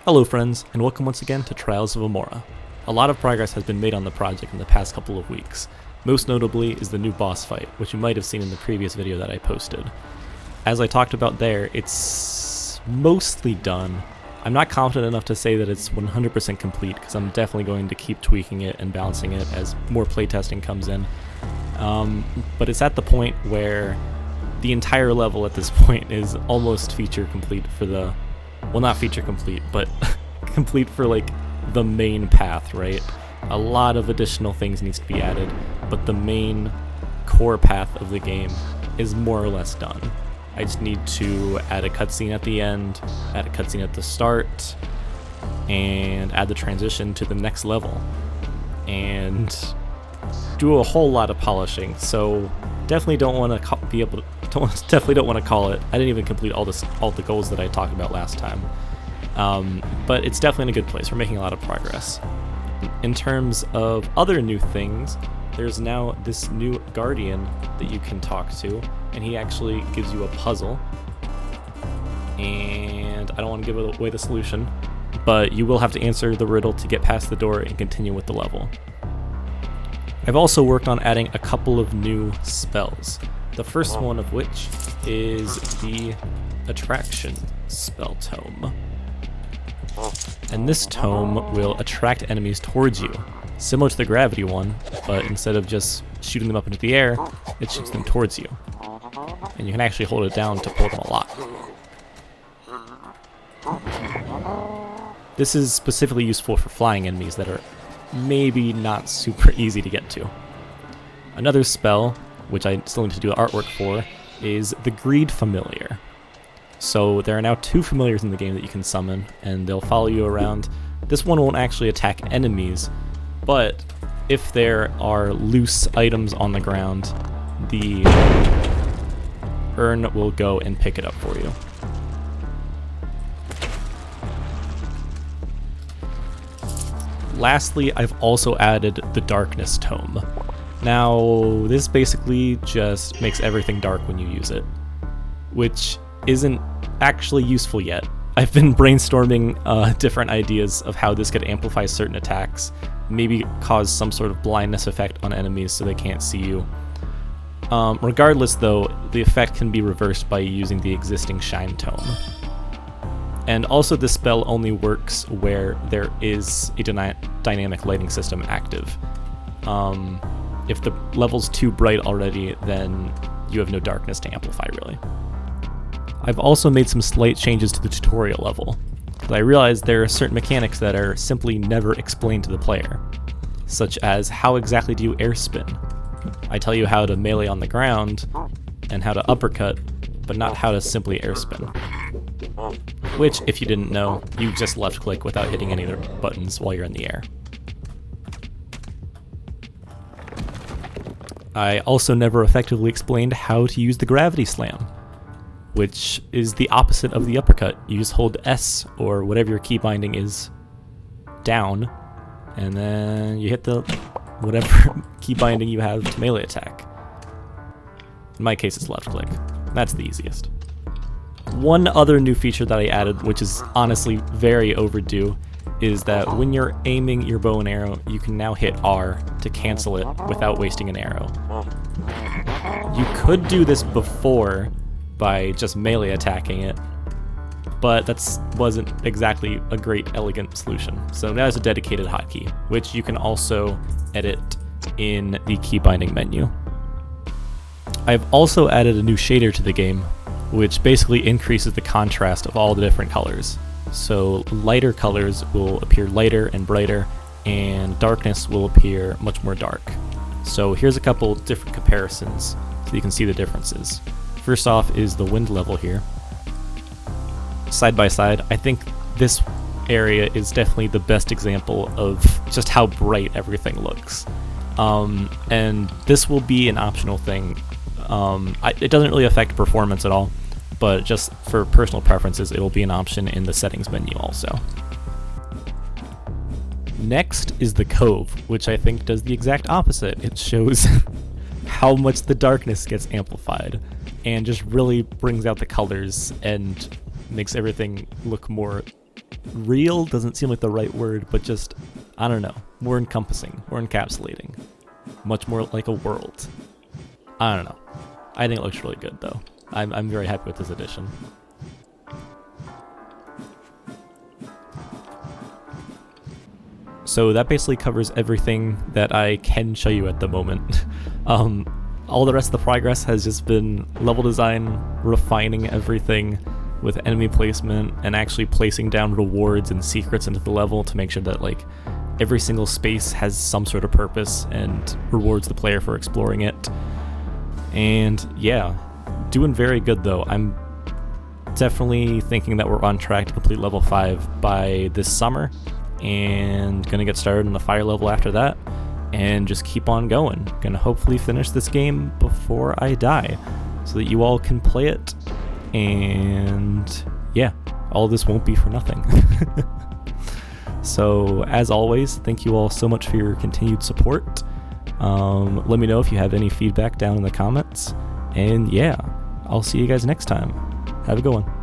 Hello friends, and welcome once again to Trials of Imorah. A lot of progress has been made on the project in the past couple of weeks. Most notably is the new boss fight, which you might have seen in the previous video that I posted. As I talked about there, it's mostly done. I'm not confident enough to say that it's 100% complete, because I'm definitely going to keep tweaking it and balancing it as more playtesting comes in. But it's at the point where the entire level at this point is almost feature complete for the... well, not feature complete, but complete for like the main path, right? A lot of additional things needs to be added, but the main core path of the game is more or less done. I just need to add a cutscene at the end, add a cutscene at the start, and add the transition to the next level, and do a whole lot of polishing. So definitely don't want to definitely don't want to call it. I didn't even complete all the goals that I talked about last time, but it's definitely in a good place. We're making a lot of progress. In terms of other new things, there's now this new guardian that you can talk to, and he actually gives you a puzzle. And I don't want to give away the solution, but you will have to answer the riddle to get past the door and continue with the level. I've also worked on adding a couple of new spells. The first one of which is the Attraction spell tome. And this tome will attract enemies towards you, similar to the gravity one, but instead of just shooting them up into the air, it shoots them towards you. And you can actually hold it down to pull them a lot. This is specifically useful for flying enemies that are maybe not super easy to get to. Another spell, which I still need to do artwork for, is the Greed Familiar. So there are now 2 familiars in the game that you can summon, and they'll follow you around. This one won't actually attack enemies, but if there are loose items on the ground, the urn will go and pick it up for you. Lastly, I've also added the Darkness Tome. Now, this basically just makes everything dark when you use it, which isn't actually useful yet. I've been brainstorming different ideas of how this could amplify certain attacks, maybe cause some sort of blindness effect on enemies so they can't see you. Regardless though, the effect can be reversed by using the existing Shine Tome. And also this spell only works where there is a dynamic lighting system active. If the level's too bright already, then you have no darkness to amplify, really. I've also made some slight changes to the tutorial level, because I realized there are certain mechanics that are simply never explained to the player, such as how exactly do you air spin. I tell you how to melee on the ground, and how to uppercut, but not how to simply air spin. Which, if you didn't know, you just left click without hitting any of the buttons while you're in the air. I also never effectively explained how to use the Gravity Slam, which is the opposite of the uppercut. You just hold S, or whatever your key binding is, down, and then you hit the whatever key binding you have to melee attack. In my case, it's left click. That's the easiest. One other new feature that I added, which is honestly very overdue, is that when you're aiming your bow and arrow, you can now hit R to cancel it without wasting an arrow. You could do this before by just melee attacking it, but that wasn't exactly a great elegant solution. So now there's a dedicated hotkey, which you can also edit in the key binding menu. I've also added a new shader to the game, which basically increases the contrast of all the different colors. So lighter colors will appear lighter and brighter, and darkness will appear much more dark. So here's a couple different comparisons so you can see the differences. First off is the wind level here. Side by side, I think this area is definitely the best example of just how bright everything looks. And this will be an optional thing. It doesn't really affect performance at all, but just for personal preferences, it will be an option in the settings menu also. Next is the Cove, which I think does the exact opposite. It shows how much the darkness gets amplified, and just really brings out the colors and makes everything look more real doesn't seem like the right word, but just, I don't know, more encompassing, more encapsulating, much more like a world. I don't know. I think it looks really good though. I'm very happy with this edition. So that basically covers everything that I can show you at the moment. All the rest of the progress has just been level design, refining everything with enemy placement, and actually placing down rewards and secrets into the level to make sure that like every single space has some sort of purpose and rewards the player for exploring it. And yeah, doing very good though. I'm definitely thinking that we're on track to complete level 5 by this summer, and gonna get started on the fire level after that, and just keep on going. Gonna hopefully finish this game before I die, so that you all can play it, and yeah, all this won't be for nothing. So as always, thank you all so much for your continued support. Let me know if you have any feedback down in the comments, and yeah, I'll see you guys next time. Have a good one.